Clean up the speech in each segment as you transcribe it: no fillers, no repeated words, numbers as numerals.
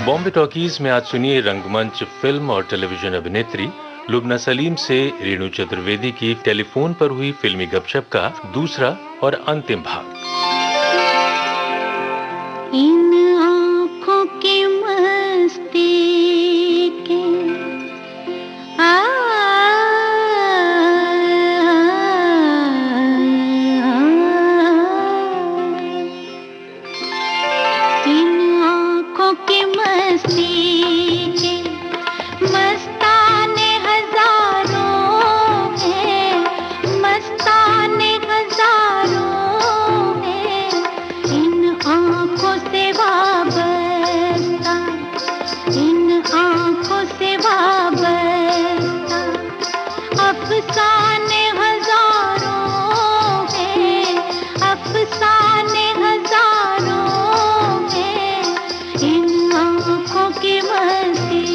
Bombay talkies में आज सुनिए रंगमंच, फिल्म और टेलीविजन अभिनेत्री लुबना सलीम से रेणु चतुर्वेदी की टेलीफोन पर हुई फिल्मी गपशप का दूसरा और अंतिम भाग। इन आँखों की मस्ती के इन आँखों की मस्ती के मस्ताने हजारों हैं, मस्ताने हजारों हैं, इन आँखों से वाबस्ता, इन आँखों से वाबस्ता, अफसाने हजारों हैं, अफसाने हजारों हैं, इन आँखों की मस्ती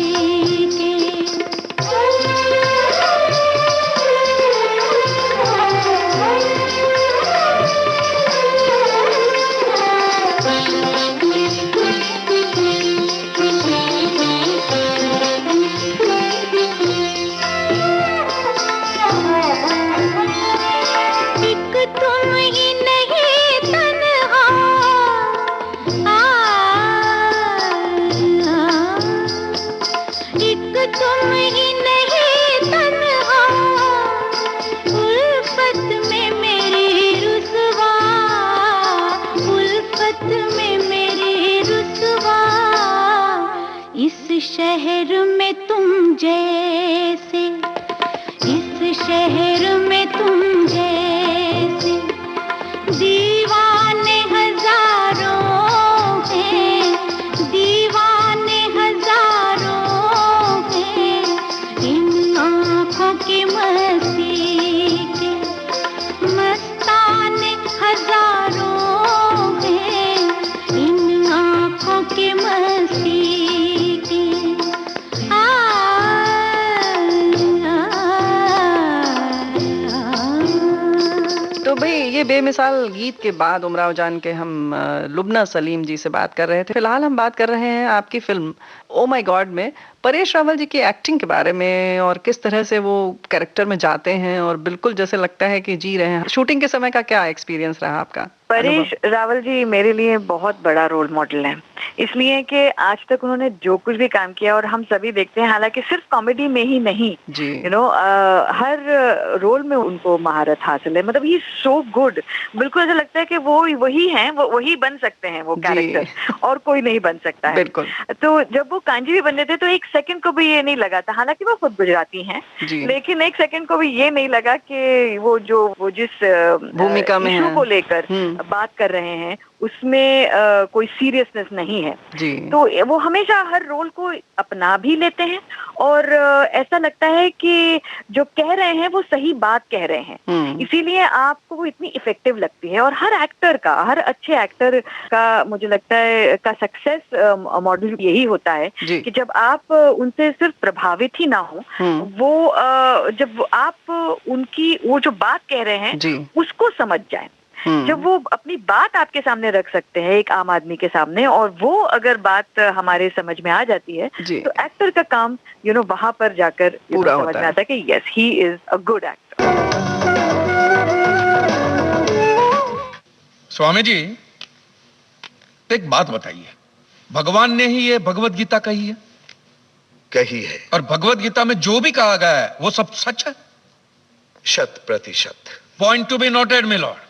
तुम ही नहीं तन्हा, एक तुम ही नहीं तन्हा, उल्फत में मेरी रुसवा, उल्फत में मेरी रुसवा, इस शहर में तुम जैसे, इस शहर में तुम जैसे दीवाने हजारों हैं, दीवाने हजारों हैं, इन आँखों की मस्ती के मस्ताने हजारों हैं, इन आँखों की मस्ती के तो भाई ये बेमिसाल गीत के बाद उमराव जान के हम लुबना सलीम जी से बात कर रहे थे। फिलहाल हम बात कर रहे हैं आपकी फिल्म ओ माय गॉड में परेश रावल जी की एक्टिंग के बारे में और किस तरह से वो कैरेक्टर में जाते हैं और बिल्कुल जैसे लगता है कि जी रहे हैं। शूटिंग के समय का क्या एक्सपीरियंस रहा आपका? परेश रावल जी मेरे लिए बहुत बड़ा रोल मॉडल है, इसलिए कि आज तक उन्होंने जो कुछ भी काम किया और हम सभी देखते हैं, हालांकि सिर्फ कॉमेडी में ही नहीं, हर रोल में उनको महारत हासिल है। मतलब ही सो गुड, बिल्कुल ऐसा लगता है कि वो वही हैं, वो वही बन सकते हैं वो कैरेक्टर, और कोई नहीं बन सकता है। बिल्कुल। तो जब वो कांजी भी बन रहे थे तो एक सेकंड को भी ये नहीं लगा था, हालांकि वो खुद गुजराती हैं, लेकिन एक सेकंड को भी ये नहीं लगा कि वो जिस भूमिका में इशू को लेकर बात कर रहे हैं उसमें कोई सीरियसनेस नहीं है जी। तो वो हमेशा हर रोल को अपना भी लेते हैं और ऐसा लगता है कि जो कह रहे हैं वो सही बात कह रहे हैं, इसीलिए आपको वो इतनी इफेक्टिव लगती है। और हर एक्टर का, हर अच्छे एक्टर का मुझे लगता है का सक्सेस मॉडल यही होता है कि जब आप उनसे सिर्फ प्रभावित ही ना हो, वो जब आप उनकी वो जो बात कह रहे हैं उसको समझ जाए, जब वो अपनी बात आपके सामने रख सकते हैं एक आम आदमी के सामने, और वो अगर बात हमारे समझ में आ जाती है तो एक्टर का काम वहां पर जाकर पूरा समझ में आता है कि yes he is a good actor. Swami ji एक बात बताइए, भगवान ने ही ये भगवत गीता कही है और भगवत गीता में जो भी कहा गया है वो सब सच है? 100%। Point to be noted milord.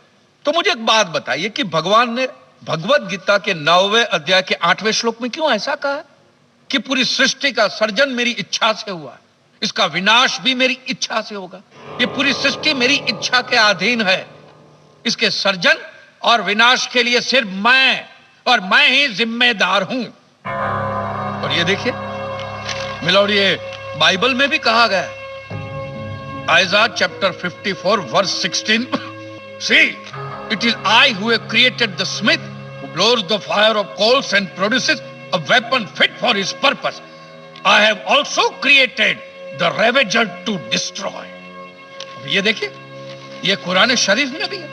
तो मुझे एक बात बताइए कि भगवान ने भगवत गीता के 9वें अध्याय के 8वें श्लोक में क्यों ऐसा कहा कि पूरी सृष्टि का सर्जन मेरी इच्छा से हुआ, इसका विनाश भी मेरी इच्छा से होगा, ये पूरी सृष्टि मेरी इच्छा के अधीन है, इसके सर्जन और विनाश के लिए सिर्फ मैं और मैं ही जिम्मेदार हूं। और ये देखिए मिलॉर्ड, ये बाइबल में भी कहा गया है, Aiza chapter 54 verse 16, see, it is I who have created the smith who blows the fire of coals and produces a weapon fit for his purpose. I have also created the ravager to destroy. ये देखिए, ये कुरान शरीफ में भी है,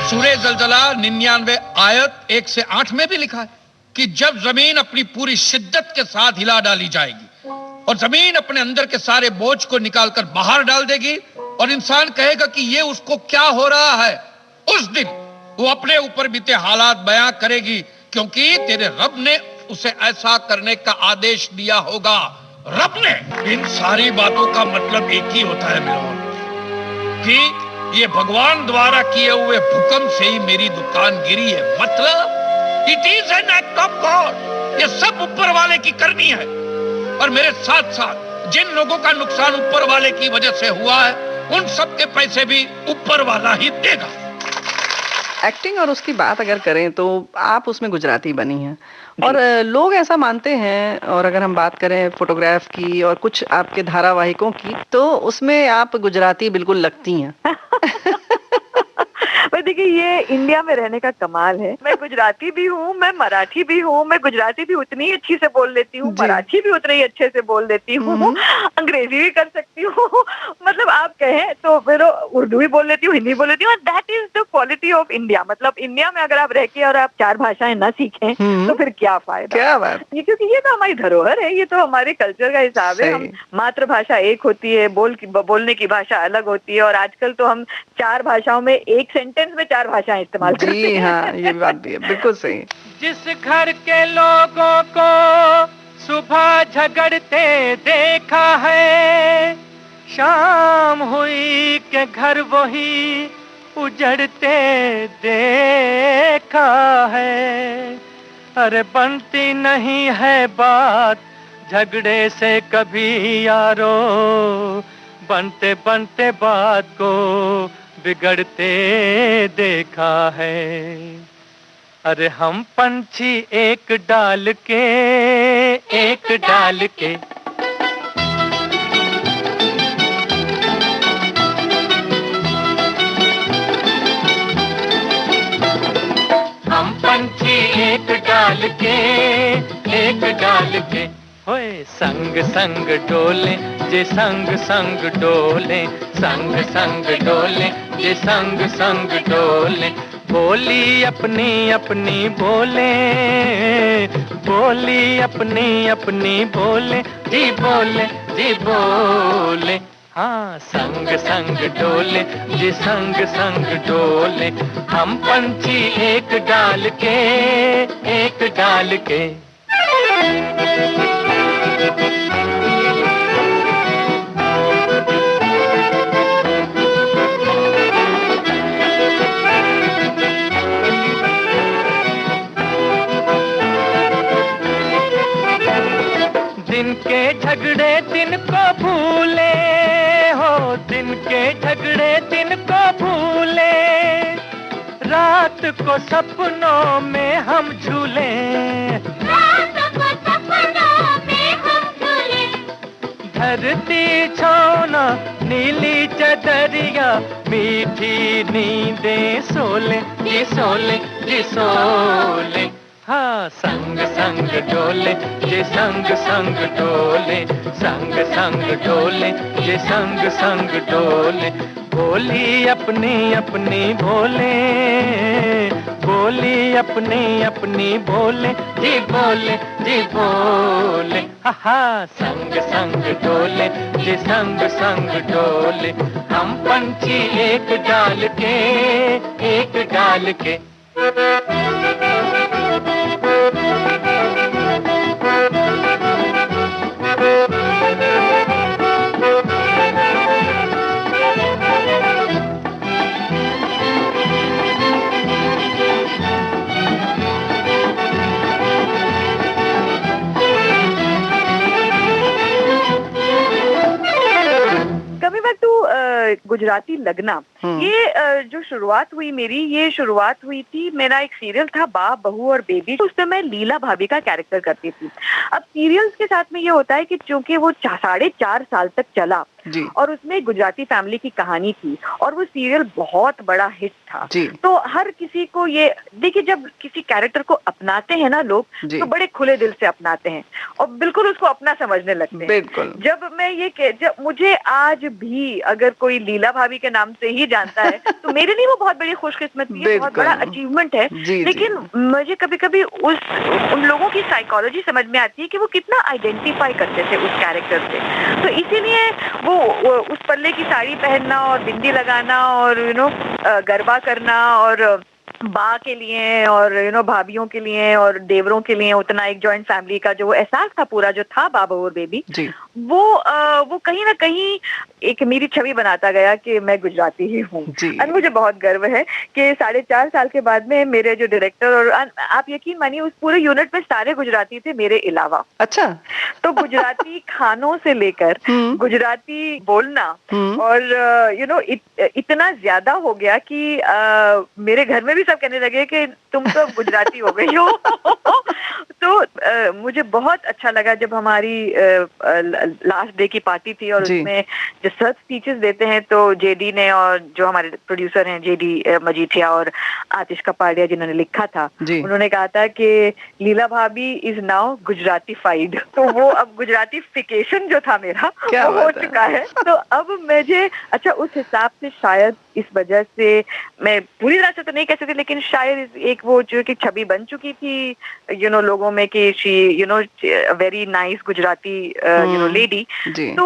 सूरह ज़लज़ला 99 आयत 1 से 8 में भी लिखा है कि जब जमीन अपनी पूरी शिद्दत के साथ हिला डाली जाएगी और जमीन अपने अंदर के सारे बोझ को निकालकर बाहर डाल देगी और इंसान कहेगा कि ये उसको क्या हो रहा है, उस दिन वो अपने ऊपर बीते हालात बयां करेगी, क्योंकि तेरे रब ने उसे ऐसा करने का आदेश दिया होगा। रब ने। इन सारी बातों का मतलब एक ही होता है मिलोन, कि ये भगवान द्वारा किए हुए भूकंप से ही मेरी दुकान गिरी है। मतलब it is an act of God. ये सब ऊपर वाले की करनी है और मेरे साथ साथ जिन लोगों का नुकसान ऊपर वाले की वजह से हुआ है उन सब के पैसे भी ऊपर वाला ही देगा। एक्टिंग और उसकी बात अगर करें तो आप उसमें गुजराती बनी हैं और लोग ऐसा मानते हैं, और अगर हम बात करें फोटोग्राफ की और कुछ आपके धारावाहिकों की तो उसमें आप गुजराती बिल्कुल लगती हैं। पर देखिए ये इंडिया में रहने का कमाल है। मैं गुजराती भी हूँ, मैं मराठी भी हूँ, मैं गुजराती भी उतनी ही अच्छी से बोल लेती हूँ, मराठी भी उतनी ही अच्छे से बोल लेती हूँ, अंग्रेजी भी कर सकती हूँ, मतलब आप कहें तो फिर उर्दू भी बोल लेती हूँ, हिंदी बोल लेती हूँ। That is the quality of India. मतलब इंडिया में अगर आप रह के और आप 4 भाषाएं ना सीखें तो फिर क्या फायदा। क्या बात, ये क्योंकि ये तो हमारी धरोहर है, ये तो हमारे कल्चर का हिसाब है। हम मातृभाषा एक होती है, बोलने की भाषा अलग होती है, और आजकल तो हम 4 भाषाओं में एक सेंटेंस में 4 भाषाएं इस्तेमाल करते हैं। जी हाँ, ये बात भी है, बिल्कुल सही। जिस घर के लोगों को सुबह झगड़ते देखा है, शाम हुई के घर वही उजड़ते देखा है। अरे बनती नहीं है बात झगड़े से कभी यारो, बनते बनते बात को बिगड़ते देखा है। अरे हम पंछी एक डाल के हम पंछी एक डाल के होए संग संग डोले जे संग संग डोले, संग संग डोले जे संग संग डोले। बोली अपनी अपनी बोले, बोली अपनी अपनी बोले, जी बोले जी बोले। हाँ संग संग डोले जी संग संग डोले, हम पंछी एक डाल के। दिन के झगड़े दिन को भूले हो, दिन के झगड़े दिन को भूले, रात को सपनों में हम झूले, रात को सपनों में हम झूले। धरती छोना नीली चदरिया, मीठी नींदें सोले जी सोले जी सोले। हाँ संग संग डोले जे संग संग डोले, संग संग डोले जे संग संग डोले। बोली अपनी अपनी बोले, बोली अपनी अपनी बोले, जी बोले जी बोले। हा संग संग डोले जे संग संग डोले, हम पंछी एक डाल के। गुजराती लगना, ये जो शुरुआत हुई मेरी, ये शुरुआत हुई थी, मेरा एक सीरियल था बाप बहू और बेबी, उसमें मैं लीला भाभी का कैरेक्टर करती थी। अब सीरियल्स के साथ में ये होता है कि चूंकि वो 4.5 साल तक चला जी। और उसमें गुजराती फैमिली की कहानी थी और वो सीरियल बहुत बड़ा हिट था। जी। तो हर किसी को ये देखिए, जब किसी कैरेक्टर को अपनाते हैं ना लोग, तो बड़े खुले दिल से अपनाते हैं और बिल्कुल उसको अपना समझने लगते हैं। बिल्कुल। जब मुझे आज भी अगर कोई लीला भाभी के नाम से ही जानता है तो मेरे लिए वो बहुत बड़ी खुशकिस्मती है, बहुत बड़ा अचीवमेंट है। लेकिन मुझे कभी-कभी उन लोगों की साइकोलॉजी समझ में आती है कि वो कितना आइडेंटिफाई करते थे उस कैरेक्टर से। तो इसीलिए वो उस पल्ले की साड़ी पहनना और बिंदी लगाना और गरबा करना और बा के लिए और भाभीियों के लिए और देवरों के लिए उतना एक जॉइंट फैमिली का जो एहसास था पूरा जो था बाबा और बेबी, वो कहीं ना कहीं एक मेरी छवि बनाता गया कि मैं गुजराती ही हूँ। और मुझे बहुत गर्व है कि 4.5 साल के बाद में मेरे जो डायरेक्टर और आप यकीन मानिए उस पूरे यूनिट में सारे गुजराती थे मेरे अलावा। अच्छा। तो गुजराती खानों से लेकर गुजराती बोलना और इतना ज्यादा हो गया कि मेरे घर में भी सब कहने लगे कि तुम तो गुजराती हो गई हो। तो मुझे बहुत अच्छा लगा जब हमारी लास्ट डे की पार्टी थी और उसमें जो सब स्पीचेस देते हैं तो जेडी ने और जो हमारे प्रोड्यूसर हैं जेडी मजीठिया और आतिश कपाड़िया जिन्होंने लिखा था, उन्होंने कहा था कि लीला भाभी इज नाउ गुजरातीफाइड। तो वो अब गुजरातीफिकेशन जो था मेरा वो हो चुका है। तो अब मुझे अच्छा उस हिसाब से शायद इस वजह से मैं पूरी तरह से तो नहीं कह सकती, लेकिन शायद एक वो जो कि छवि बन चुकी थी लोगों में कि she very nice Gujarati lady. तो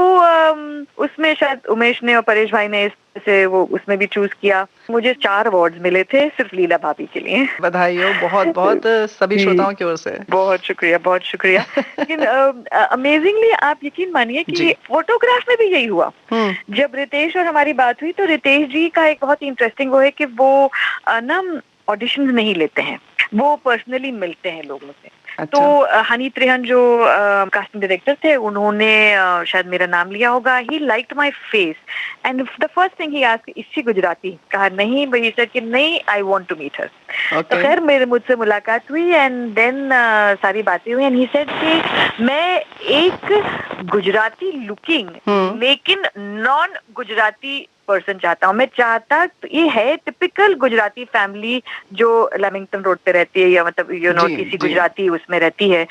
उसमें शायद उमेश ने और परेश भाई ने से वो उसमें भी चूज किया। मुझे 4 अवार्ड्स मिले थे सिर्फ लीला भाभी के लिए। बधाई हो बहुत बहुत सभी श्रोताओं की ओर से। बहुत शुक्रिया, बहुत शुक्रिया। लेकिन अमेजिंगली आप यकीन मानिए कि फोटोग्राफ में भी यही हुआ। जब रितेश और हमारी बात हुई तो रितेश जी का एक बहुत इंटरेस्टिंग वो है कि वो ना ऑडिशन नहीं लेते हैं, वो पर्सनली मिलते हैं लोगों से। तो हनी त्रेहन जो कास्टिंग डायरेक्टर थे उन्होंने शायद मेरा नाम लिया होगा। He liked my face and the first thing he asked is she Gujarati. कहा नहीं, बट ही सेड कि नहीं, I want to meet her. तो खैर मुझसे मुलाकात हुई एंड देन सारी बातें हुई एंड ही सेड कि मैं एक गुजराती लुकिंग लेकिन नॉन गुजराती पर्सन चाहता हूँ। मैं चाहता ये है टिपिकल गुजराती फैमिली जो लेमिंगटन रोड पे रहती है या मतलब किसी गुजराती उसमें रहती है,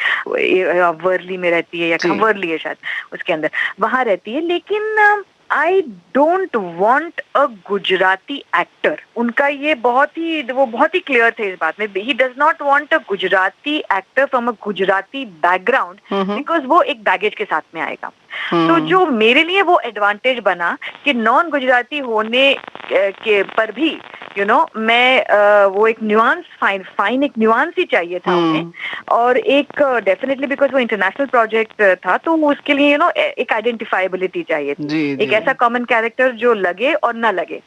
वर्ली में रहती है या खंवर्ली है शायद उसके अंदर, वहां रहती है। लेकिन I don't want a Gujarati actor. उनका ये बहुत ही क्लियर थे इस बात में। He does not want a Gujarati actor from a Gujarati background because वो एक बैगेज के साथ में आएगा। तो जो मेरे लिए वो एडवांटेज बना कि नॉन गुजराती होने के पर भी मैं वो एक न्यूआंस फाइन एक न्यूआंस ही चाहिए था उन्हें। और एक डेफिनेटली बिकॉज वो इंटरनेशनल प्रोजेक्ट था तो उसके लिए एक आइडेंटिफाइबिलिटी चाहिए थी, एक ऐसा कॉमन कैरेक्टर जो लगे और ना लगे।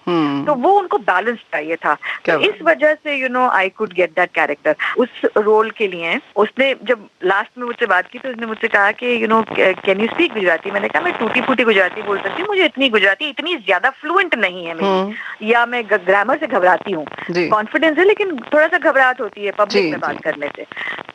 तो वो उनको बैलेंस चाहिए था। तो इस वजह से I could get that character. उस रोल के लिए उसने जब लास्ट में मुझसे बात की तो उसने मुझसे कहा कि कैन यू स्पीक गुजराती। मैंने कहा मैं टूटी फूटी गुजराती बोल सकती हूँ, मुझे इतनी गुजराती इतनी ज्यादा फ्लुएंट नहीं है मेरी, या मैं ग्रामर से घबराती हूँ। कॉन्फिडेंस है लेकिन थोड़ा सा घबराहट होती है पब्लिक में बात करने से।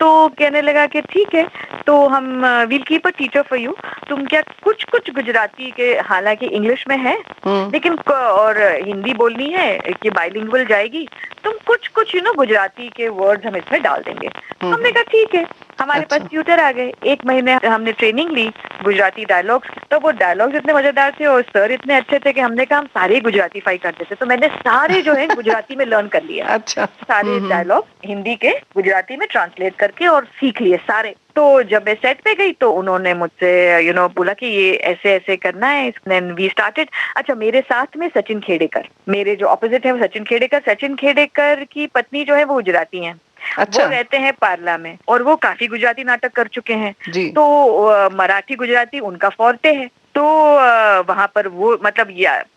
तो कहने लगा कि ठीक है, तो हम will keep a teacher for you. तुम क्या कुछ गुजराती के, हालांकि इंग्लिश में है लेकिन और हिंदी बोलनी है कि बाइलिंगुअल जाएगी, तुम कुछ गुजराती के वर्ड्स हम इसमें डाल देंगे। हमने कहा ठीक है। हमारे पास ट्यूटर आ गए, 1 महीने हमने ट्रेनिंग ली गुजराती डायलॉग्स। तो वो डायलॉग्स इतने मजेदार थे और सर इतने अच्छे थे कि हमने कहा हम सारे गुजरातीफाई करते थे। तो मैंने सारे जो है गुजराती में लर्न कर लिया। अच्छा। सारे डायलॉग हिंदी के गुजराती में ट्रांसलेट करके और सीख लिए सारे। तो जब मैं सेट पे गई तो उन्होंने मुझसे बोला कि ये ऐसे ऐसे करना है। Then we started. अच्छा, मेरे साथ में सचिन खेड़ेकर, मेरे जो ऑपोजिट है वो सचिन खेड़ेकर की पत्नी जो है वो गुजराती है। अच्छा। वो रहते हैं पार्ला में और वो काफी गुजराती नाटक कर चुके हैं। तो मराठी गुजराती उनका फॉर्टे है। तो वहां पर वो मतलब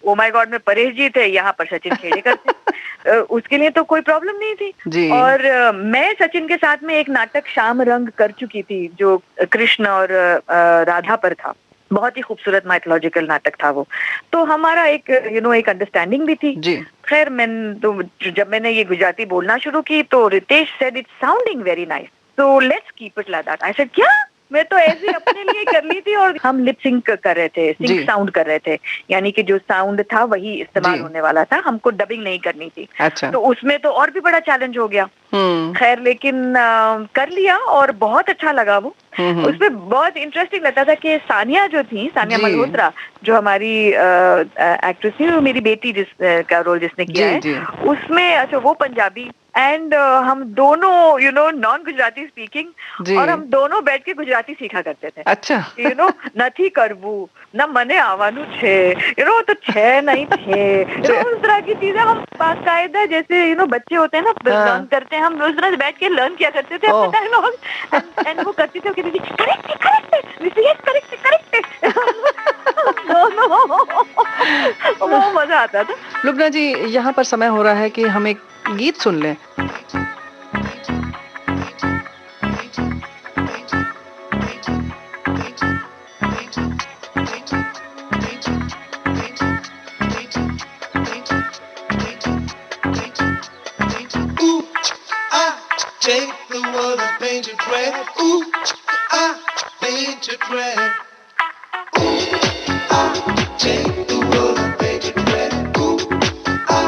ओ माय गॉड में परेश जी थे, यहाँ पर सचिन खेड़ेकर थे। उसके लिए तो कोई प्रॉब्लम नहीं थी। और मैं सचिन के साथ में एक नाटक शाम रंग कर चुकी थी जो कृष्ण और राधा पर था। बहुत ही खूबसूरत माइथोलॉजिकल नाटक था वो। तो हमारा एक एक अंडरस्टैंडिंग भी थी। खैर जब मैंने ये गुजराती बोलना शुरू की तो Ritesh said it's sounding very nice, so let's keep it like that. I said क्या मैं तो ऐसे अपने लिए कर ली थी और हम लिप सिंक कर रहे थे, सिंक साउंड कर रहे थे, यानी कि जो साउंड था वही इस्तेमाल होने वाला था, हमको डबिंग नहीं करनी थी। अच्छा। तो उसमें तो और भी बड़ा चैलेंज हो गया। खैर लेकिन कर लिया और बहुत अच्छा लगा वो। उसमें बहुत इंटरेस्टिंग लगता था कि सानिया जो थी, सानिया मल्होत्रा जो हमारी एक्ट्रेस थी, वो मेरी बेटी का रोल जिसने किया है उसमें, अच्छा वो पंजाबी एंड हम दोनों नॉन गुजराती स्पीकिंग, और हम दोनों बैठ के गुजराती सीखा करते थे। अच्छा। नथी करबू न मने आवानू छे, तो छे नहीं थे, उस तरह की चीजें हम बाकायदा जैसे बच्चे होते हैं ना लर्न करते हैं, हम उस तरह बैठ के लर्न किया करते थे अपने डायलॉग, एंड वो करती थी, कहती थी करेक्ट करेक्ट करेक्ट दोनों। वो मजा आता था। लुब्ना जी, यहाँ पर समय हो रहा है कि हम एक गीत सुन लें। Take the world and paint it red. Ooh, I paint it red. Ooh, I take the world and paint it red. Ooh, I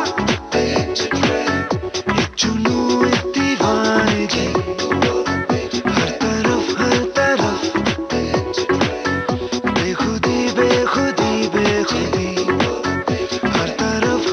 paint it red. एक जुनून एक दीवानगी, हर तरफ बेखुदी बेखुदी बेखुदी, हर तरफ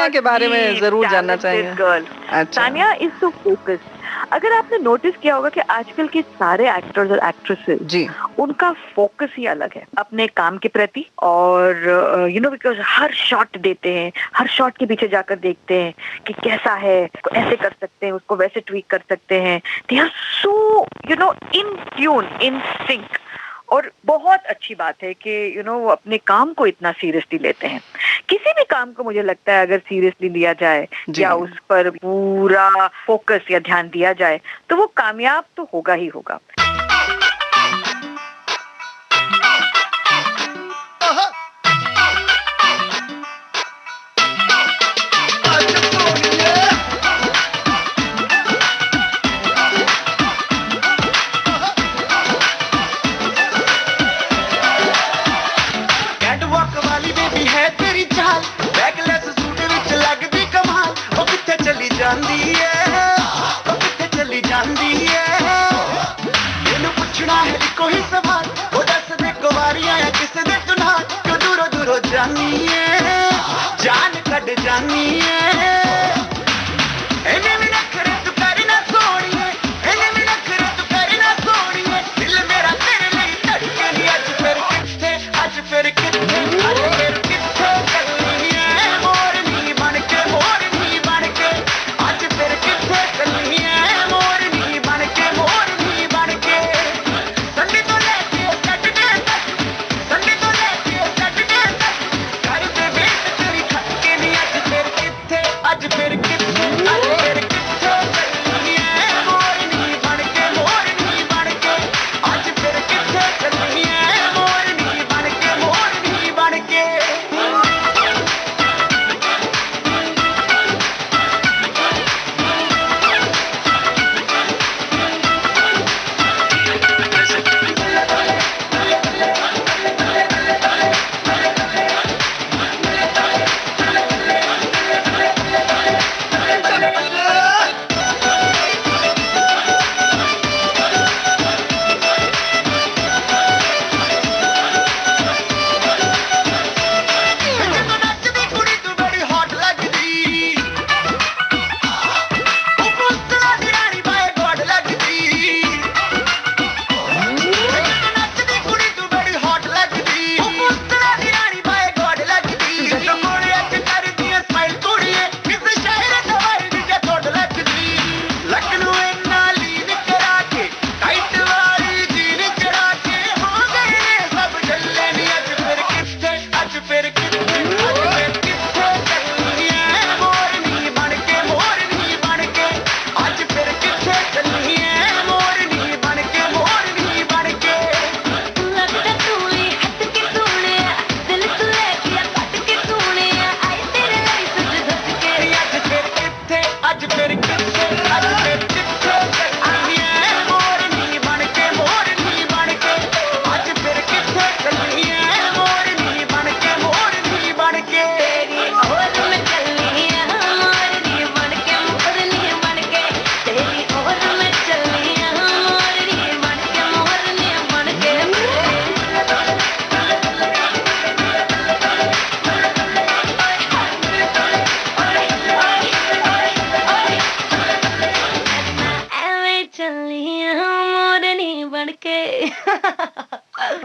सानिया के बारे में जरूर जानना चाहेंगे। गर्ल अच्छा। Sania is so focused. अगर आपने नोटिस किया होगा कि आजकल के सारे एक्टर्स और एक्ट्रेसेस जी उनका फोकस ही अलग है अपने काम के प्रति, और you know because her shot देते हैं, हर शॉट के पीछे जाकर देखते हैं कि कैसा है, उसको ऐसे कर सकते हैं, उसको वैसे ट्वीक कर सकते हैं। They are so you know in tune, in sync. और बहुत अच्छी बात है कि यू नो वो अपने काम को इतना सीरियसली लेते हैं। किसी भी काम को मुझे लगता है अगर सीरियसली लिया जाए या उस पर पूरा फोकस या ध्यान दिया जाए तो वो कामयाब तो होगा ही होगा।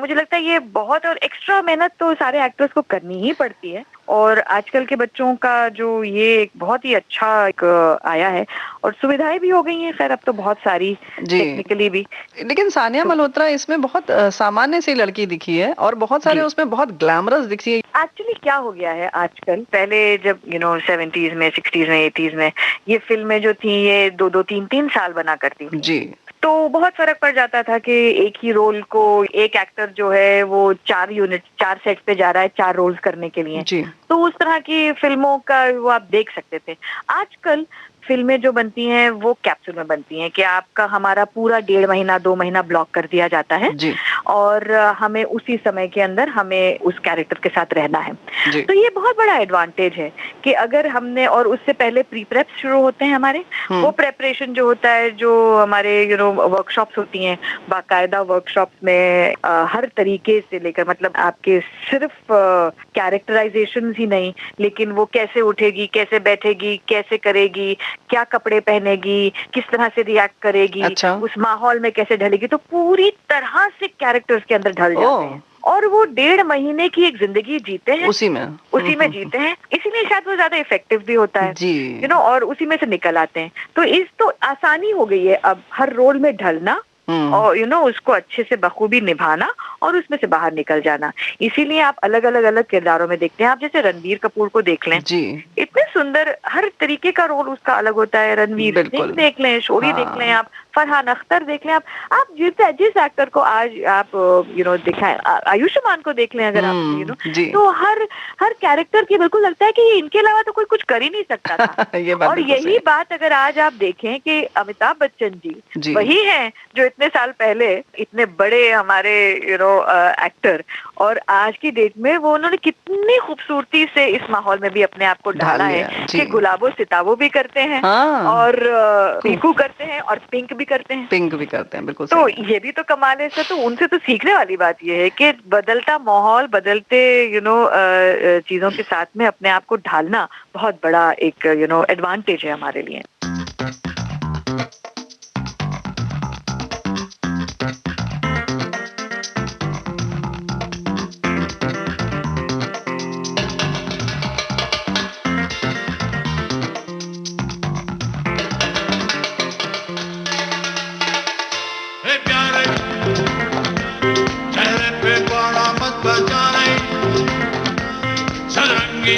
मुझे लगता है ये बहुत और एक्स्ट्रा मेहनत तो सारे एक्टर्स को करनी ही पड़ती है, और आजकल के बच्चों का जो ये एक बहुत ही अच्छा एक आया है, और सुविधाएं भी हो गई हैं खैर अब तो बहुत सारी टेक्निकली भी। लेकिन सानिया मल्होत्रा इसमें बहुत सामान्य सी लड़की दिखी है और बहुत सारे उसमें बहुत ग्लैमरस दिखी है। एक्चुअली क्या हो गया है आजकल, पहले जब 70s में 60s में 80s में ये फिल्में जो थी ये 2-2 3-3 साल बना करती थी जी, तो बहुत फर्क पड़ जाता था कि एक ही रोल को एक एक्टर जो है वो 4 सेट पे जा रहा है 4 रोल्स करने के लिए जी। तो उस तरह की फिल्मों का वो आप देख सकते थे। आजकल फिल्में जो बनती हैं वो कैप्सूल में बनती हैं कि आपका हमारा पूरा 1.5 महीना 2 महीना ब्लॉक कर दिया जाता है जी। और हमें उसी समय के अंदर हमें उस कैरेक्टर के साथ रहना है। तो ये बहुत बड़ा एडवांटेज है कि अगर हमने, और उससे पहले प्री प्रेप शुरू होते हैं हमारे, वो प्रेपरेशन जो होता है, जो हमारे वर्कशॉप्स होती हैं, बाकायदा वर्कशॉप्स में हर तरीके से लेकर, मतलब आपके सिर्फ कैरेक्टराइजेशन ही नहीं, लेकिन वो कैसे उठेगी, कैसे बैठेगी, कैसे करेगी, क्या कपड़े पहनेगी, किस तरह से रिएक्ट करेगी, उस माहौल में कैसे ढलेगी, तो पूरी तरह से कैरेक्टर्स के अंदर ढल जाते हैं और वो 1.5 महीने की एक जिंदगी जीते हैं, उसी में जीते हैं। इसीलिए शायद वो ज्यादा इफेक्टिव भी होता है, और उसी में से निकल आते हैं। तो तो आसानी हो गई है अब हर रोल में ढलना और उसको अच्छे से बखूबी निभाना और उसमें से बाहर निकल जाना। इसीलिए आप अलग अलग किरदारों में देखते हैं। आप जैसे रणवीर कपूर को देख लें, इतने सुंदर, हर तरीके का रोल उसका अलग होता है। रणवीर सिंह देख लें, शोरी देख लें, आप फरहान अख्तर देख लें, आप जिस एक्टर को आज आप दिखाएं, आयुष्मान को देख लें अगर आप तो हर कैरेक्टर की बिल्कुल लगता है कि इनके अलावा तो कोई कुछ कर ही नहीं सकता था। ये बात, और यही बात अगर आज आप देखें कि अमिताभ बच्चन जी वही हैं जो इतने साल पहले इतने बड़े हमारे एक्टर, और आज की डेट में वो उन्होंने कितनी खूबसूरती से इस माहौल में भी अपने आप को ढाला है कि गुलाबो सिताबो भी करते हैं और पीकू करते हैं और पिंक भी करते हैं, बिल्कुल। तो ये भी तो कमाल है सर। तो उनसे तो सीखने वाली बात ये है कि बदलता माहौल, बदलते चीजों के साथ में अपने आप को ढालना बहुत बड़ा एक एडवांटेज है हमारे लिए।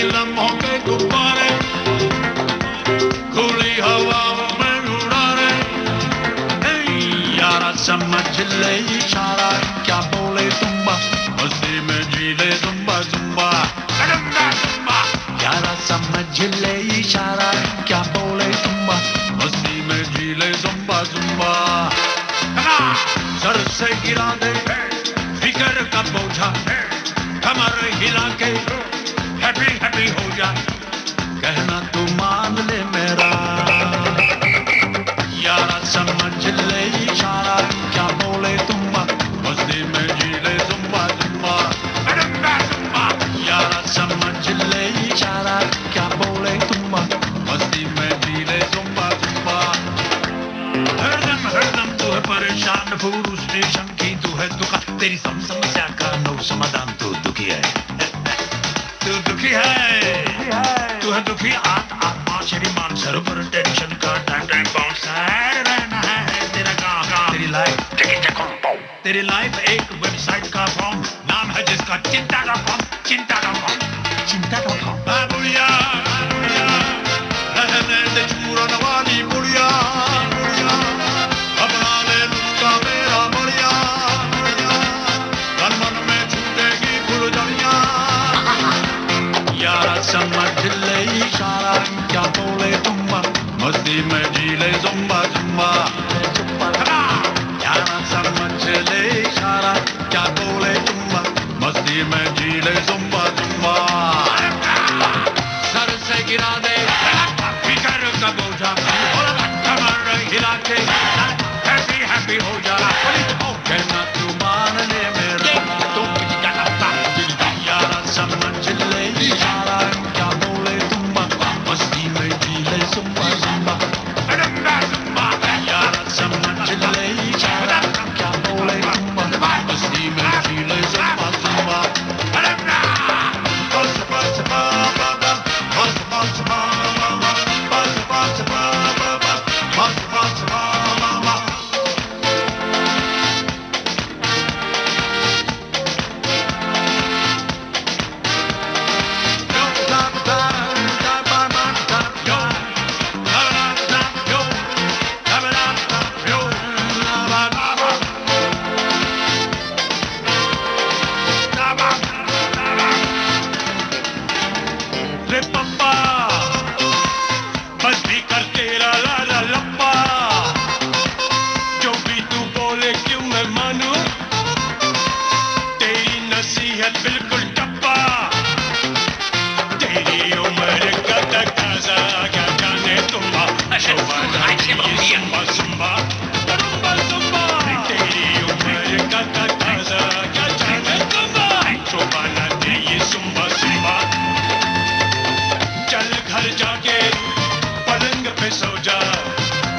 लम्हों के गुब्बारे खुली हवा में उड़ा रहे, यारा समझ ले इशारा, क्या बोले तुम्बा, मस्ती में जी ले जुम्बा जुम्बा जुम्बा, यारा समझ ले इशारा, क्या बोले तुम्बा, मस्ती में जी ले जुम्बा जुम्बा, सर से गिरा दे फिकर का बोझा, कमर हिला के हैप्पी हैप्पी हो जा, कहना तू मान ले मेरा, यारा समझ ले इशारा, क्या बोले तुम्बा, मस्ती में जी ले जुम्बा जुम्बा जुम्बा, यारा समझ ले इशारा, क्या बोले तुम्बा, मस्ती में जी ले जुम्बा जुम्बा, हरदम तू है परेशान, फ्रस्ट्रेशन की तू है दुखा, तेरी समस्या का नो समाधान, तू दुखी है, तू दुखी है, तू है दुखी आत्मा शरीर सर पर टेंशन का टाइम बाउंस रहना है तेरा काम, तेरी लाइफ एक वेबसाइट का फॉर्म, नाम है जिसका चिंता.com, चिंता.com बुढ़िया रहने चूरन वाली बुढ़िया, अपना ले लूंगा मेरा बढ़िया, तन मन में छूटेगी फुलझड़ियां, यारा समझ ले इशारा, क्या बोले तुम्बा, मस्ती में जी ले जुम्बा जुम्बा, यारा समझ ले इशारा, क्या बोले तुम्बा, मस्ती में जी ले जुम्बा जुम्बा, सर से गिरा दे फिकर का बोझा, कमर हिला के हैप्पी हैप्पी हो जा, कहना तू मान ले मेरा, यारा समझ ले इशारा, क्या बोले तुम्बा, मस्ती में जी ले जुम्बा जुम्बा जुम्बा, यारा समझ ले इशारा, क्या बोले तुम्बा, सो जा,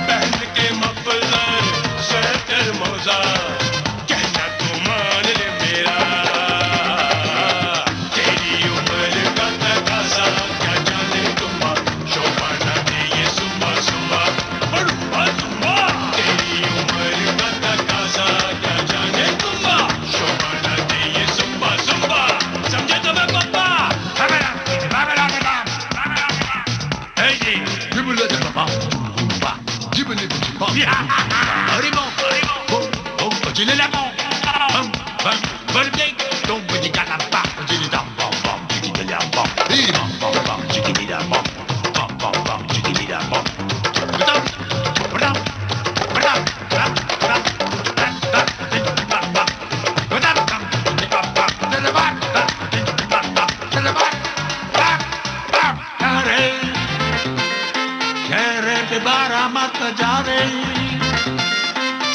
पहन के मफलर स्वेटर मोजा, कहना तू मान ले मेरा, तेरी उम्र का तकाजा क्या जाने तुम्बा, शोभा ना दे ये सुम्बा सुम्बा, बड़ुआ सुम्बा, तेरी उम्र का तकाजा क्या जाने तुम्बा, शोभा ना दे ये सुम्बा सुम्बा, समझे तो मैं पप्पा,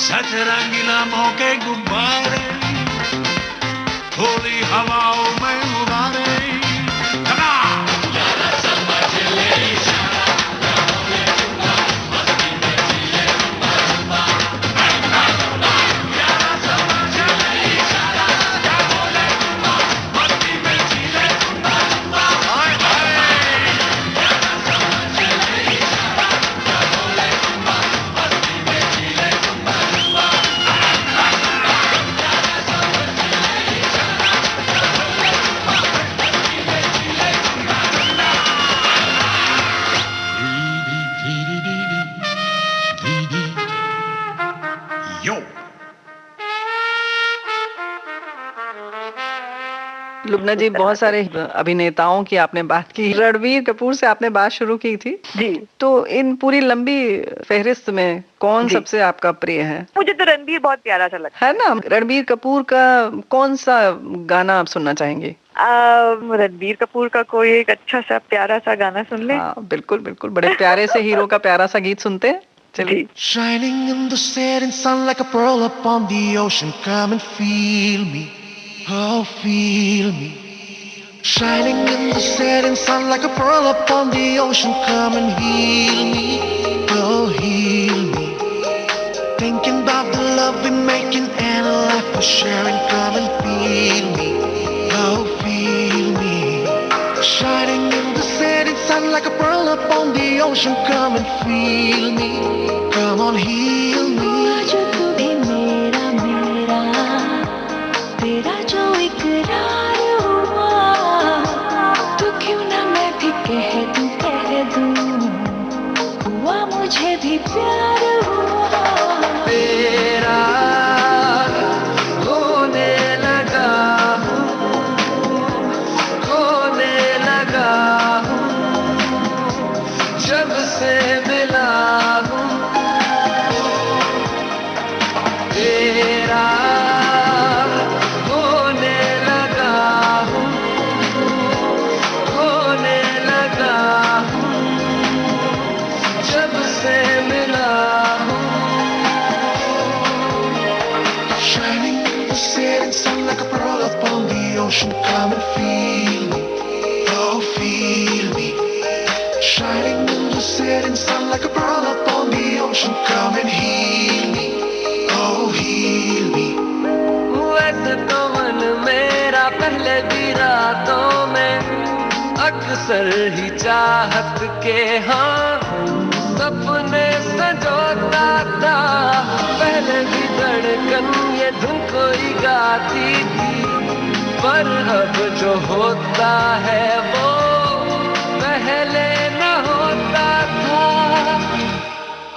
सच रंगीला मौके गुब्बारे, होली हवाओं में उड़ारे, लुब्ना जी, बहुत सारे अभिनेताओं की आपने बात की, रणबीर कपूर से आपने बात शुरू की थी जी। तो इन पूरी लंबी फहरिस्त में कौन सबसे आपका प्रिय है? मुझे तो रणबीर बहुत प्यारा सा लगता है ना। रणबीर कपूर का कौन सा गाना आप सुनना चाहेंगे? रणबीर कपूर का कोई एक अच्छा सा प्यारा सा गाना सुन ले। हाँ, बिल्कुल बिल्कुल, बड़े प्यारे से हीरो का प्यारा सा गीत सुनते हैं, चलिए। Shining in the setting sun like a pearl upon the ocean, come and feel me, oh feel me. Shining in the setting sun like a pearl upon the ocean, come and heal me, oh heal me. Thinking about the love we're making and a life we're sharing, come and feel me, oh feel me. Shining in the setting sun like a pearl upon the ocean, come and feel me, come on heal me. जो तू भी मेरा मेरा, तेरा जो इकरार हुआ, तो क्यों ना मैं भी कह दूं, हुआ मुझे भी प्यार हुआ। तेरा होने लगा हूँ, खोने लगा हूँ, जब से मिला हूँ। तेरा होने लगा हूँ, खोने लगा हूँ, जब से मिला हूँ। Shining in the setting sun like a pearl upon the ocean, come and feel me, oh feel me. Shining in the setting sun like a pearl upon the ocean, come and heal me, oh heal me. वैसे तो मन मेरा पहले भी रातों में अक्सर ही चाहत के हाँ सपने सजोता था। पहले भी धड़कन ये धुन कोई गाती थी, पर अब जो होता है वो पहले न होता था।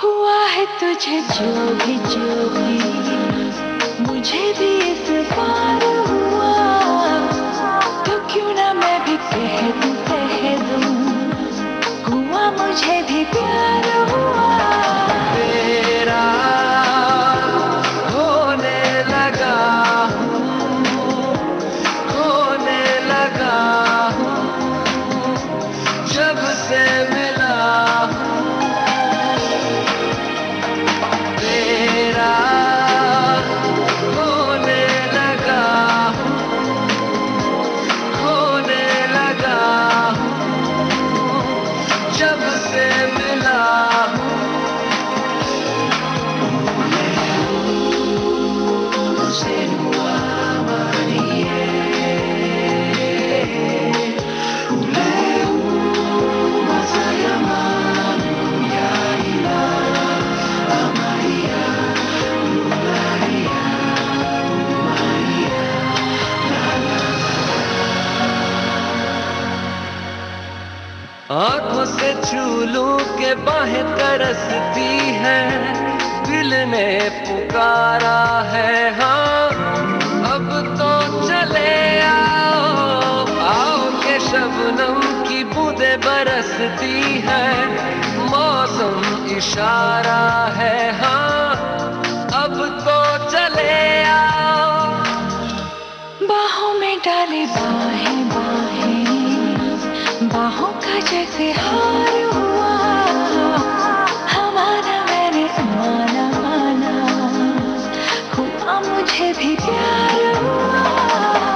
हुआ है तुझे जो भी मुझे भी इस बार हुआ, तो क्यों ना मैं भी कह दूं, हुआ मुझे भी प्यार हुआ। तेरा होने लगा हूँ, खोने लगा हूँ, जब से मिला हूँ। तेरा होने बरसती है, दिल ने पुकारा है, हाँ अब तो चले आओ, आओ के शबनम की बूंदें बरसती है, मौसम इशारा है, हाँ अब तो चले आओ। बाहों में डाले बाहें बाहें, बाहों का जैसे हार हुआ, हमारा मैंने माना माना, हुआ मुझे भी प्यार हुआ।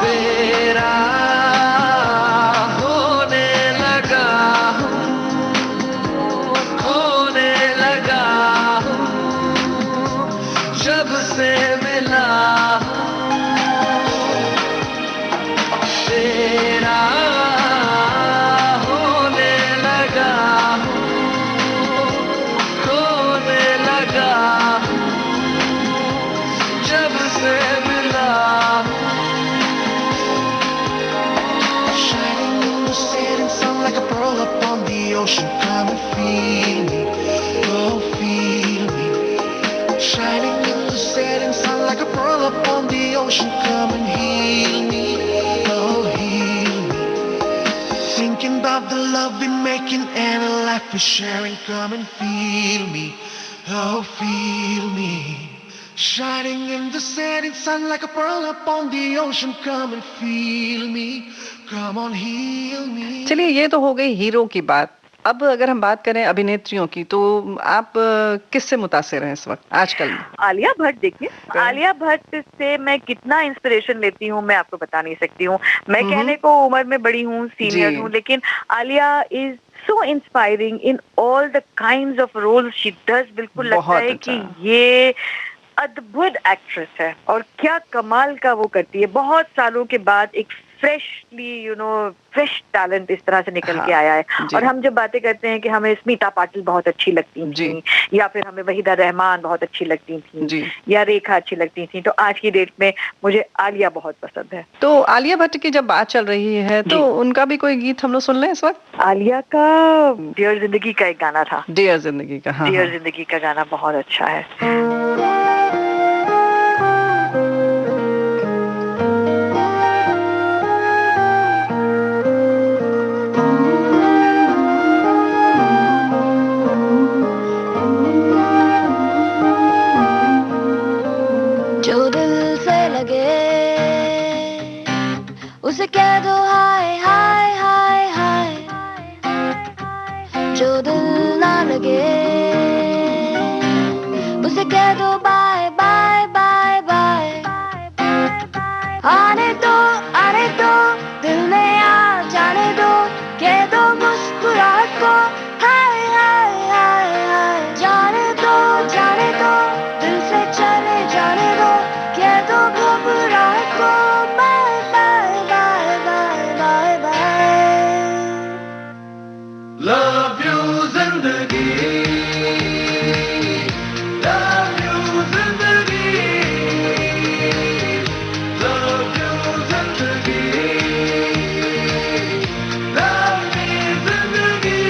तेरा होने लगा हूँ, खोने लगा हूँ, जब से मिला तेरा होने लगा हूँ, खोने लगा हूँ, जब से मिला। Shining in the setting sun like a pearl upon the ocean. Come and feel me, oh feel me. Shining in the setting sun like a pearl upon the ocean. Come and heal me, oh heal me. Thinking about the love we're making and a life we're sharing. Come and feel me, oh feel me. Shining in the setting sun like a pearl upon the ocean. Come and feel me, come on heal me. चलिए ये तो हो गई hero की बात। अब अगर हम बात करें अभिनेत्रियों की, तो आप किससे मुतासिर हैं इस वक्त आजकल में? आलिया भट्ट। देखिए, आलिया भट्ट से मैं कितना इंस्पिरेशन लेती हूँ मैं आपको बता नहीं सकती हूँ। मैं कहने को उम्र में बड़ी हूँ, सीनियर हूँ, लेकिन Alia is so inspiring in all the kinds of roles she does. बिल्कुल लगता है कि ये अद्भुत एक्ट्रेस है और क्या कमाल का वो करती है। बहुत सालों के बाद एक फ्रेशली फ्रेश टैलेंट इस तरह से निकल के आया है। और हम जब बातें करते हैं कि हमें स्मिता पाटिल बहुत अच्छी लगती थी, या फिर हमें वहीदा रहमान बहुत अच्छी लगती थी, या रेखा अच्छी लगती थी, तो आज की डेट में मुझे आलिया बहुत पसंद है। तो आलिया भट्ट की जब बात चल रही है तो उनका भी कोई गीत हम लोग सुन लें इस वक्त? आलिया का डियर जिंदगी का एक गाना था, डियर जिंदगी का। हाँ, डियर जिंदगी का गाना बहुत अच्छा है। उसे कह दो हाय हाय हाय हाय, जो दिल ना लगे उसे कह दो बाय बाय बाय बाय। आने दो दिल में आ जाने दो, कह दो मुस्कुराहट को हाय हाय हाय हाय। जाने दो दिल से चले जाने दो, कह दो घबराहट को bye bye bye bye bye bye. Love you जिंदगी, love you जिंदगी, love you जिंदगी, love me जिंदगी।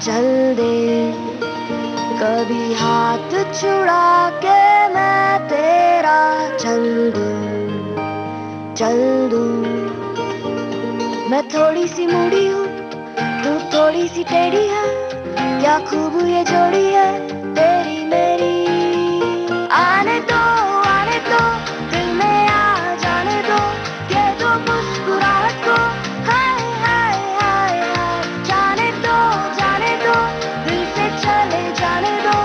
चल दे, कभी हाथ छुड़ा के मैं तेरा चल दूं। मैं थोड़ी सी मुड़ी हूँ, तू थोड़ी सी टेढ़ी है, क्या खूब ये जोड़ी है तेरी मेरी। आने दो दिल में आ जाने दो, कह दो मुस्कुराहट को हाय हाय हाय हाय। जाने दो दिल से चले जाने दो,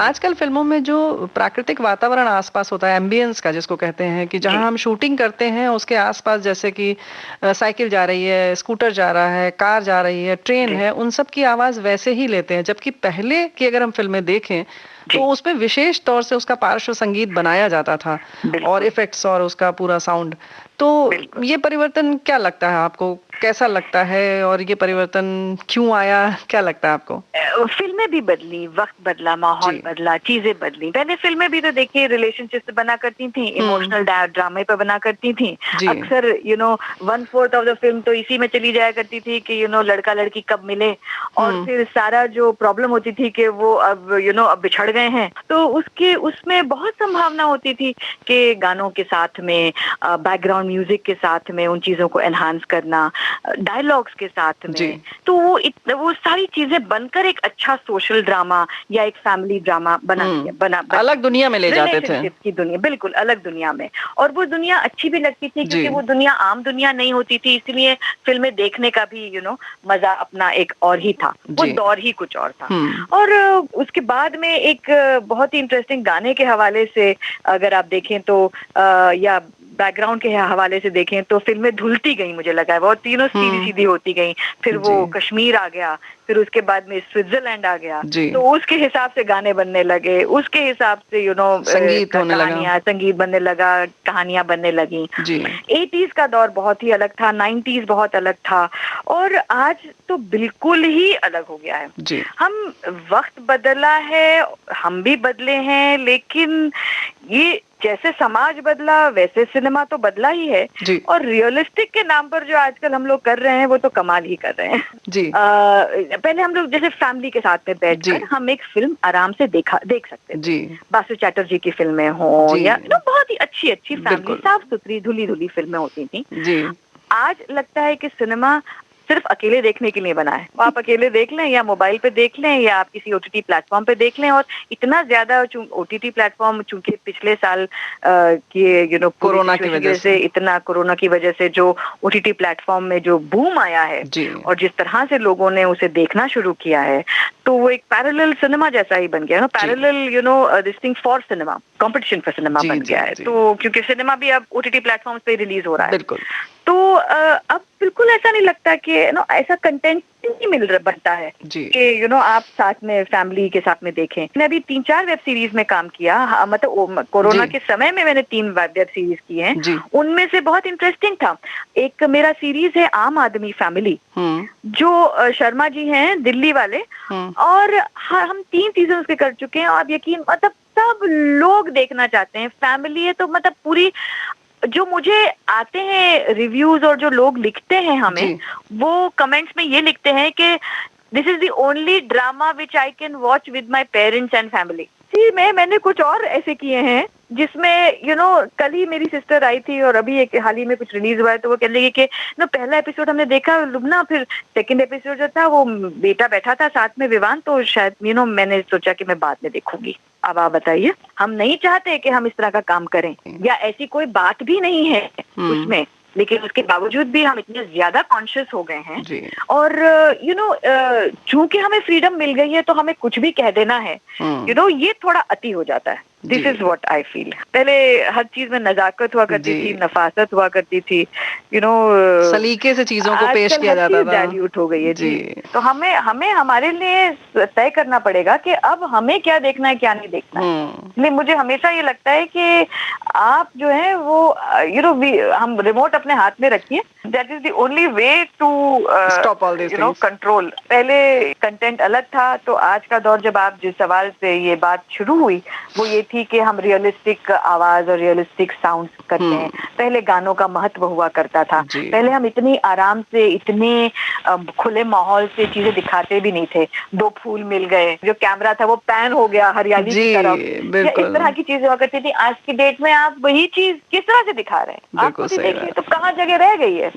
आजकल फिल्मों में जो प्राकृतिक वातावरण आसपास होता है, एम्बियंस का जिसको कहते हैं, कि जहां हम शूटिंग करते हैं उसके आसपास, जैसे कि साइकिल जा रही है, स्कूटर जा रहा है, कार जा रही है, ट्रेन है, उन सब की आवाज वैसे ही लेते हैं। जबकि पहले की अगर हम फिल्में देखें तो उसमें विशेष तौर से उसका पार्श्व संगीत बनाया जाता था और इफेक्ट्स और उसका पूरा साउंड। तो ये परिवर्तन क्या लगता है आपको, कैसा लगता है, और ये परिवर्तन क्यों आया, क्या लगता है आपको? फिल्में भी बदली, वक्त बदला, माहौल बदला, चीजें बदली। पहले फिल्में भी तो देखिए रिलेशनशिप पे बना करती थी, इमोशनल ड्रामे पे बना करती थी। अक्सर 1/4 ऑफ द फिल्म तो इसी में चली जाया करती थी कि लड़का लड़की कब मिले, और फिर सारा जो प्रॉब्लम होती थी कि वो अब अब बिछड़ गए हैं, तो उसमें बहुत संभावना होती थी कि गानों के साथ में, बैकग्राउंड म्यूजिक के साथ में उन चीजों को एनहांस करना, डायलॉग्स के साथ में, तो वो सारी चीजें बनकर एक अच्छा सोशल ड्रामा या एक फैमिली ड्रामा बना अलग दुनिया में ले जाते थे, की दुनिया, बिल्कुल अलग दुनिया में। और वो दुनिया अच्छी भी लगती थी क्योंकि वो दुनिया आम दुनिया नहीं होती थी, इसलिए फिल्में देखने का भी मजा अपना एक और ही था, वो दौर ही कुछ और था। और उसके बाद में एक बहुत ही इंटरेस्टिंग गाने के हवाले से अगर आप देखें तो या बैकग्राउंड के हवाले से देखें तो फिल्में धुलती गई, मुझे लगा है वो तीनों सीधी सीधी होती गई। फिर वो कश्मीर आ गया, फिर उसके बाद में स्विट्जरलैंड आ गया, तो उसके हिसाब से गाने बनने लगे, उसके हिसाब से संगीत बनने लगा, कहानियां बनने लगी। 80s का दौर बहुत ही अलग था, 90s बहुत अलग था, और आज तो बिल्कुल ही अलग हो गया है। हम वक्त बदला है, हम भी बदले हैं, लेकिन ये जैसे समाज बदला वैसे सिनेमा तो बदला ही है, और रियलिस्टिक के नाम पर जो आजकल हम लोग कर रहे हैं वो तो कमाल ही कर रहे हैं। पहले हम लोग जैसे फैमिली के साथ में बैठकर हम एक फिल्म आराम से देख सकते थे। बासु चैटर्जी की फिल्में हो या बहुत ही अच्छी अच्छी फैमिली, साफ सुथरी धुली धुली फिल्में होती थी। आज लगता है कि सिनेमा सिर्फ अकेले देखने के लिए बना है। आप अकेले देख लें या मोबाइल पे देख लें या आप किसी ओटीटी प्लेटफॉर्म पे देख लें, और इतना ज्यादा ओटीटी प्लेटफॉर्म चूंकि पिछले साल कोरोना की वजह से जो ओटीटी प्लेटफॉर्म में जो बूम आया है और जिस तरह से लोगों ने उसे देखना शुरू किया है, तो वो एक पैरेलल सिनेमा जैसा ही बन गया है, parallel this thing for cinema, competition for cinema बन गया है। तो क्योंकि सिनेमा भी अब ओटीटी प्लेटफॉर्म्स पे रिलीज हो रहा है, तो अब बिल्कुल ऐसा नहीं लगता कि ऐसा कंटेंट नहीं बनता है कि आप साथ में फैमिली के साथ में देखें। मैंने अभी 3-4 वेब सीरीज में काम किया, मतलब कोरोना के समय में मैंने 3 वेब सीरीज की हैं, उनमें से बहुत इंटरेस्टिंग था एक मेरा सीरीज है आम आदमी फैमिली, जो शर्मा जी हैं दिल्ली वाले, और हम 3 सीजन उसके कर चुके हैं। आप यकीन, मतलब सब लोग देखना चाहते हैं, फैमिली है तो मतलब पूरी, जो मुझे आते हैं रिव्यूज और जो लोग लिखते हैं हमें, वो कमेंट्स में ये लिखते हैं कि this is the only drama which I can watch with my parents and family. मैंने कुछ और ऐसे किए हैं जिसमें कल ही मेरी सिस्टर आई थी और अभी एक हाल ही में कुछ रिलीज हुआ है, तो वो कहने लगी कि पहला एपिसोड हमने देखा लुबना, फिर सेकंड एपिसोड जो था वो बेटा बैठा था साथ में विवान, तो शायद मैंने सोचा कि मैं बाद में देखूंगी। अब आप बताइए, हम नहीं चाहते कि हम इस तरह का काम करें, या ऐसी कोई बात भी नहीं है उसमें, लेकिन उसके बावजूद भी हम इतने ज्यादा कॉन्शियस हो गए हैं, और चूंकि हमें फ्रीडम मिल गई है तो हमें कुछ भी कह देना है, ये थोड़ा अति हो जाता है। This is what I feel. पहले हर चीज में नजाकत हुआ करती थी, नफासत हुआ करती थी, सलीके से चीजों को पेश किया जाता था, डाइल्यूट हो गई है जी। तो हमें हमारे लिए तय करना पड़ेगा कि अब हमें क्या देखना है क्या नहीं देखना है। इसलिए मुझे हमेशा ये लगता है कि आप जो है वो हम रिमोट अपने हाथ में रखिए, that is the only way to stop all this control. पहले कंटेंट अलग था, तो आज का दौर, जब आप जिस सवाल से ये बात शुरू हुई वो ये थी कि हम रियलिस्टिक आवाज और रियलिस्टिक साउंड करते हैं। पहले गानों का महत्व हुआ करता था, पहले हम इतनी आराम से, इतने खुले माहौल से चीजें दिखाते भी नहीं थे। 2 फूल मिल गए, जो कैमरा था वो पैन हो गया हरियाली की तरफ, इस तरह की चीजें हुआ करती थी। आज की डेट में आप वही चीज किस तरह से दिखा रहे हैं, आप खुद देखिए तो कहाँ जगह रह गई है।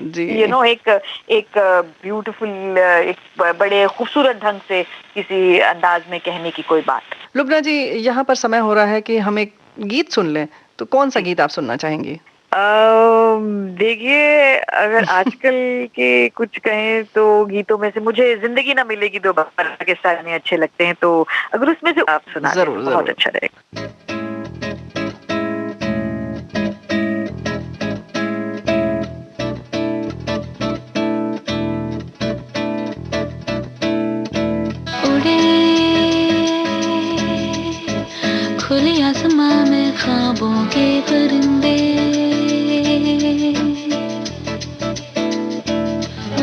एक ब्यूटीफुल, एक बड़े खूबसूरत ढंग से किसी अंदाज में कहने की कोई बात। लुबना जी, यहाँ पर समय हो रहा है कि हम एक गीत सुन लें, तो कौन सा गीत आप सुनना चाहेंगी? देखिए, अगर आजकल के कुछ कहें तो गीतों में से मुझे जिंदगी ना मिलेगी दोबारा के सारे अच्छे लगते हैं, तो अगर उसमें से आप सुना दें तो बहुत अच्छा रहेगा। खुले आसमां में ख्वाबों के परिंदे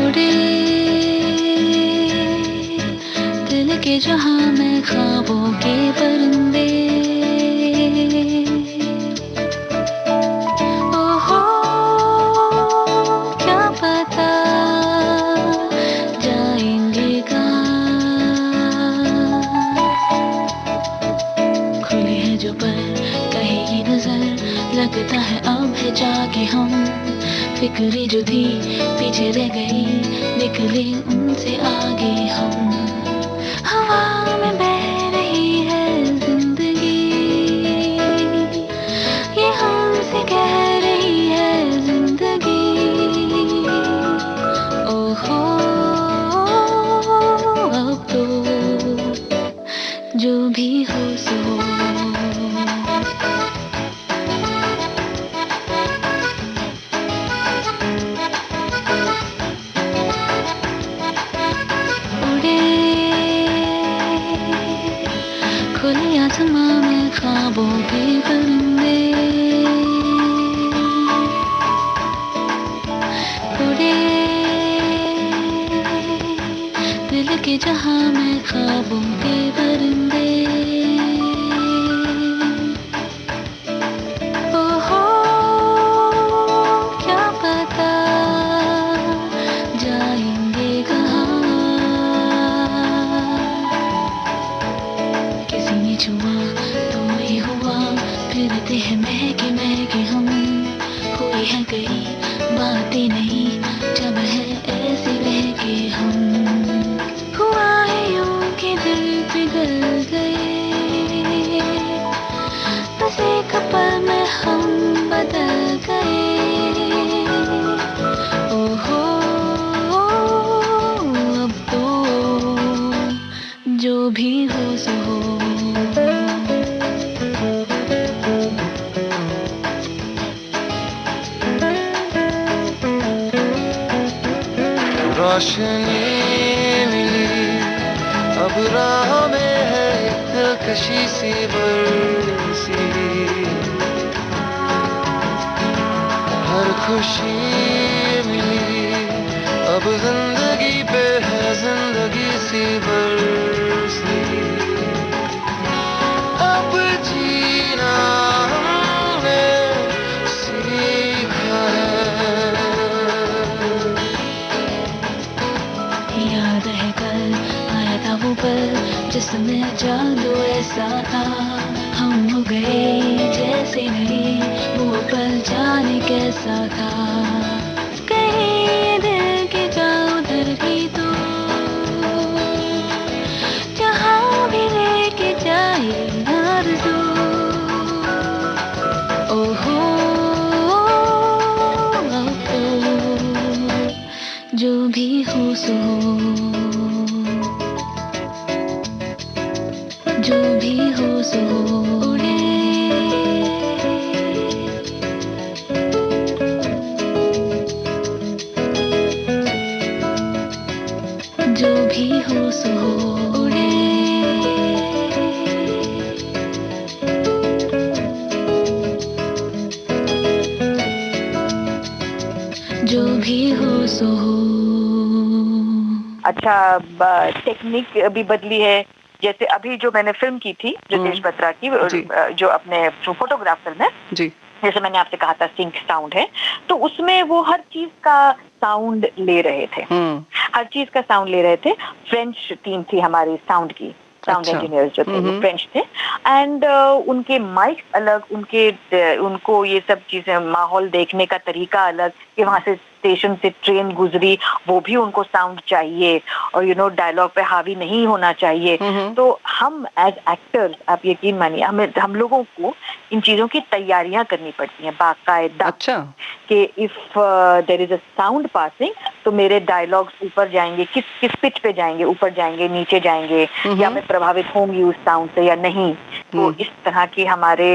उड़े, दिल के जहां में ख्वाबों के परिंदे। ओहो, क्या पता जाएंगे जो पर कहेगी नजर, लगता है अब है जाके हम, फिक्री जो थी पीछे रह गई, निकले उनसे आगे हम। हवा में बह रही है जिंदगी, ये हमसे कह रही है जिंदगी। ओहो, अब तो जो भी हो सो आसमां में ख्वाबों के परिंदे उड़े, दिल के जहां में ख्वाबों के परिंदे। ओहो, क्या पता जाएंगे कहाँ, किसी ने छुआ तो ही हुआ, फिरते हैं महके महके हम, हुई है कई बातें नहीं जब है ऐसे बहके हम। हुआ है यूं कि दिल पिघल गए, बस एक पल में हम बदल गए। ओहो, अब तो जो भी हो सो हो। रोशनी मिली अब राह में है दिलकशी सी बरसी, हर खुशी मिली अब जिंदगी पे है जिंदगी सी बरसी। अब जीना हमने सीखा है, याद है कल आया था वो पल जिसमें जादू ऐसा था, हम हो गए जैसे नहीं, वो पल जाने कैसा था। कहीं दिल के जाओ उधर भी तो, जहाँ भी लेके जाए आरज़ू। ओहो, अब तो जो भी हो सो, जो भी हो सो उड़े, जो भी हो सो उड़े, जो भी हो सो हो। अच्छा, टेक्निक भी बदली है। जैसे अभी जो मैंने फिल्म की थी रितेश बत्रा की, जो अपने फोटोग्राफर में जी, जैसे मैंने आपसे कहा था सिंक साउंड है, तो उसमें वो हर चीज का साउंड ले रहे थे, हर चीज का साउंड ले रहे थे। फ्रेंच टीम थी हमारी साउंड की, साउंड इंजीनियर्स जो थे वो फ्रेंच थे, एंड उनके माइक अलग, उनको ये सब चीजें, माहौल देखने का तरीका अलग, कि वहां से स्टेशन से ट्रेन गुजरी वो भी उनको साउंड चाहिए, और डायलॉग पे हावी नहीं होना चाहिए। तो हम एज एक्टर्स, आप यकीन मानिए, हम लोगों को इन चीजों की तैयारियां करनी पड़ती हैं बाकायदा। अच्छा। कि if there is a sound passing तो मेरे डायलॉग्स ऊपर जाएंगे, किस पिच पे जाएंगे, ऊपर जाएंगे, नीचे जाएंगे, या मैं प्रभावित होंगी उस साउंड से या नहीं। तो इस तरह की हमारे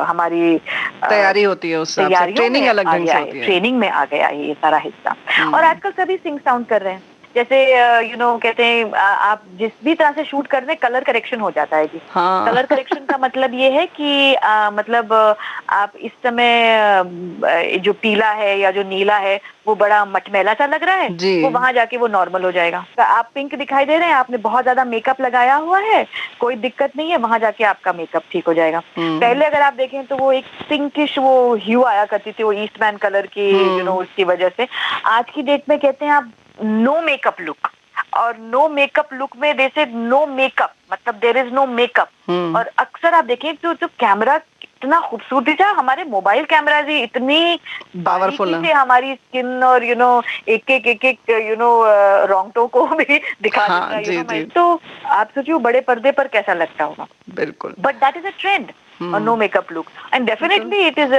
हमारी तैयारी होती है, उससे ट्रेनिंग अलग ढंग से होती है। ट्रेनिंग में आ गया है ये सारा हिस्सा। और आजकल सभी सिंग साउंड कर रहे हैं, जैसे कहते हैं आप जिस भी तरह से शूट कर रहे हैं कलर करेक्शन हो जाता है जी। कलर करेक्शन का मतलब ये है कि मतलब आप इस समय जो पीला है या जो नीला है वो बड़ा मटमैला सा लग रहा है, वो वहां जाके वो नॉर्मल हो जाएगा। तो आप पिंक दिखाई दे रहे हैं, आपने बहुत ज्यादा मेकअप लगाया हुआ है, कोई दिक्कत नहीं है, वहां जाके आपका मेकअप ठीक हो जाएगा। पहले अगर आप देखें तो वो एक पिंकिश वो ह्यू आया करती थी, वो ईस्टमैन कलर की उसकी वजह से। आज की डेट में कहते हैं आप नो मेकअप लुक, और नो मेकअप लुक में जैसे नो मेकअप मतलब देयर इज नो मेकअप। और अक्सर आप देखें तो कैमरा कितना खूबसूरती था, हमारे मोबाइल कैमरा जी इतनी पावरफुल है, हमारी स्किन और एक एक रोंगटों को भी दिखा देता है। तो आप सोचिए बड़े पर्दे पर कैसा लगता होगा। बिल्कुल। But that is a trend, और no makeup look, and definitely it is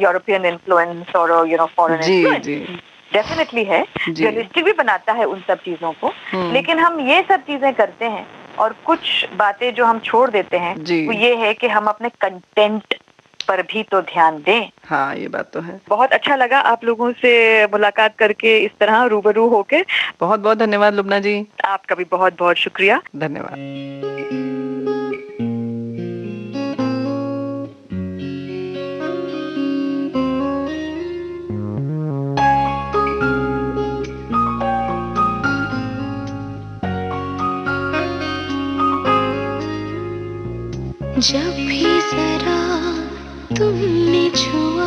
European influence और फॉरेन इन्फ्लुएंस डेफिनेटली है, रियलिस्टिक भी बनाता है उन सब चीजों को। लेकिन हम ये सब चीजें करते हैं और कुछ बातें जो हम छोड़ देते हैं वो ये है कि हम अपने कंटेंट पर भी तो ध्यान दें। हाँ, ये बात तो है। बहुत अच्छा लगा आप लोगों से मुलाकात करके, इस तरह रूबरू होके। बहुत बहुत धन्यवाद लुब्ना जी। आपका भी बहुत बहुत शुक्रिया। धन्यवाद। जब भी जरा तुमने छुआ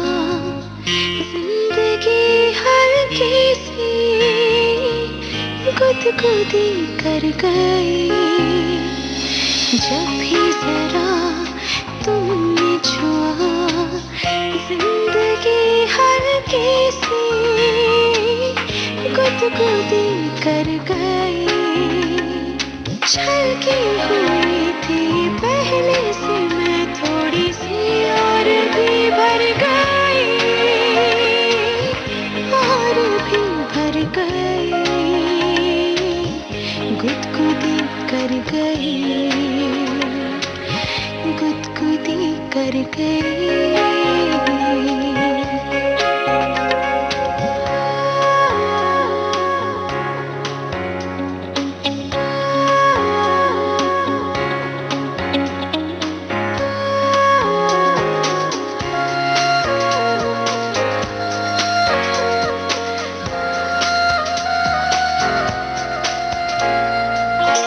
जिंदगी हल्की सी गुदगुदी कर गई। जब भी जरा तुमने छुआ जिंदगी हल्की सी गुदगुदी कर गई। छलकी हुई थी पहले से मैं थोड़ी सी और भी भर गई, और भी भर गई, गुदगुदी कर गई, गुदगुदी कर गई।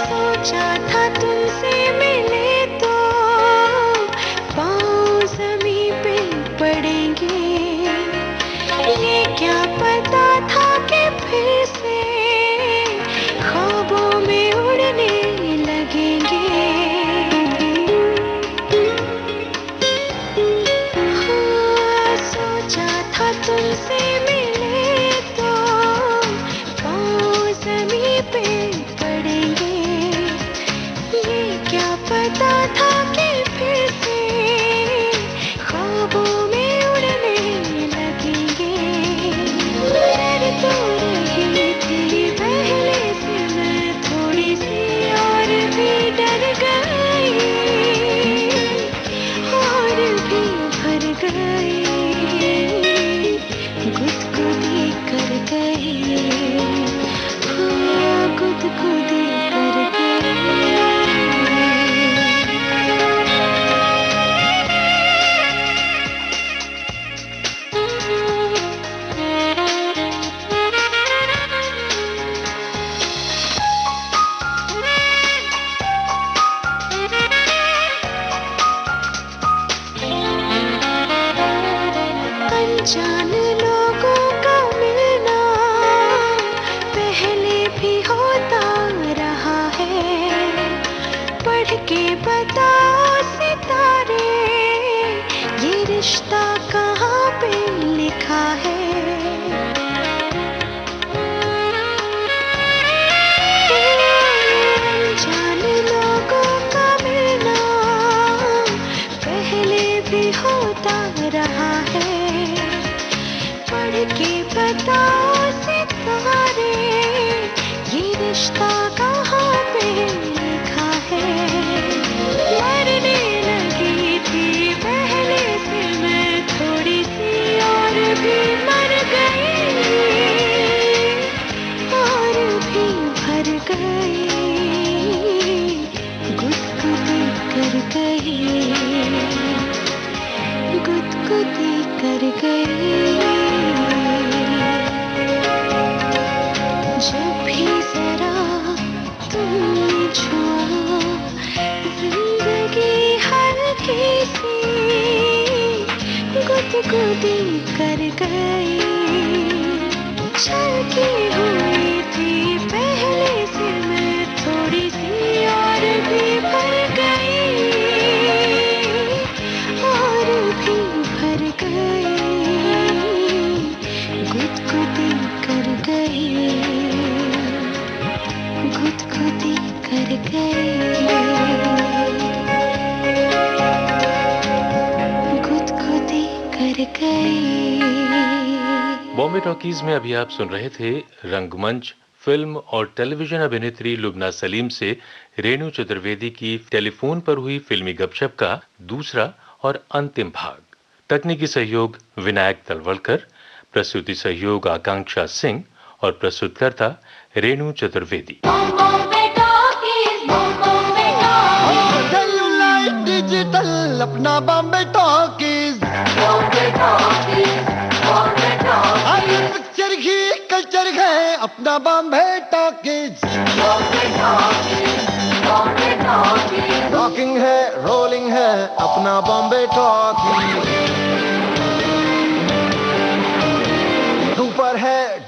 सोचा था तुमसे गुदगुदी कर गई, छलकी हुई थी पहले से मैं थोड़ी सी और भी भर गई, और भी भर गई, गुदगुदी कर गई, गुदगुदी कर गई, गुदगुदी कर गई। बॉम्बे टॉकीज में अभी आप सुन रहे थे रंगमंच फिल्म और टेलीविजन अभिनेत्री लुबना सलीम से रेणु चतुर्वेदी की टेलीफोन पर हुई फिल्मी गपशप का दूसरा और अंतिम भाग। तकनीकी सहयोग विनायक तलवलकर, प्रस्तुति सहयोग आकांक्षा सिंह और प्रस्तुतकर्ता रेणु चतुर्वेदी। डिजिटल अपना बॉम्बे टॉकीज, पिक्चर ही कल्चर है अपना बॉम्बे टॉकीज, रॉकिंग है रोलिंग है अपना बॉम्बे टॉकीज,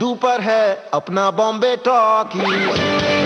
डूपर है अपना बॉम्बे टॉकीज।